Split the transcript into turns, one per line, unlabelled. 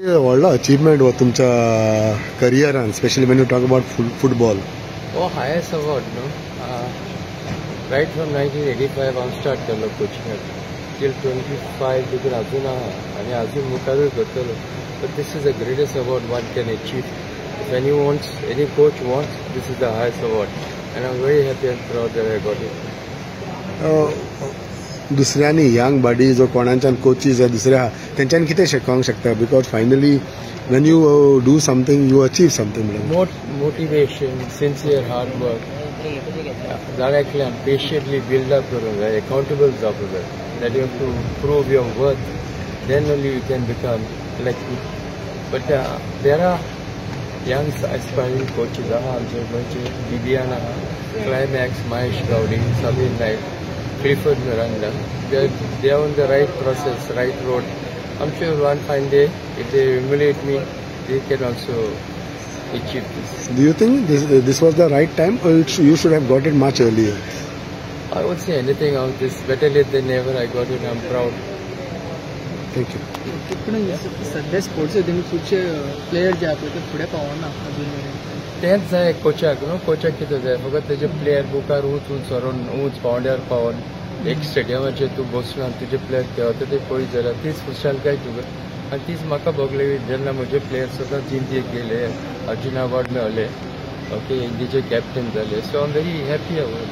व्हडलो अचीवमेंट हो तुमच्या करियरान, specially when you talk about football.
Oh, highest award, no? Right from 1985 हांव स्टार्ट केलो कोचिंग till 25 देखून अजून आहा आनी अजून मुखारूय करतलो. But this is the greatest award one can achieve. If any coach wants, this is the highest award, and I'm very happy and proud that I got it.
दुसऱ्यांनी young body जो कोणाच्यान कोचीज दुसऱ्या तेंच्यांनी कितें शिकोवंक शकता, because finally when you do something you achieve something.
Motivation, sincere hard work, directly and patiently build up करूंक जाय, accountable जावपाक जाय, that you have to prove your worth, then only you can become like me. But there are young aspiring coaches आमचे गोंयचे बिबियान आहा, Climax, Mahesh Gowdy, Sabir Naik, Clifford Miranda. They are on the right process, right road. I'm sure one fine day, if they emulate me, they can also achieve this.
Do you think this was the right time, or you should have got it much earlier?
I would say anything of this. Better late than never. I got it. I'm proud.
Thank you.
सध्या sports तुम्ही खुदचे player जे आपले ते फुडें पावना अजून मेरेन.
तेंच जाय कोचाक न्हू. कोचाक कितें जाय, फकत तेजे प्लेयर बुकार ऊंच सरून ऊंच पावंड्यार पावन एक स्टेडियमाचेर तूं बसून आनी तुजे प्लेयर देंवता ते पळयत जाल्यार तीच खुशालकाय तुका. आनी तीच म्हाका भोगली जेन्ना म्हजे प्लेयर सदांच इंडियेक गेले, अर्जुन अवॉर्ड मेळ्ळे, ओके, इंडियेचे कॅप्टन जाले. सो I am very happy about.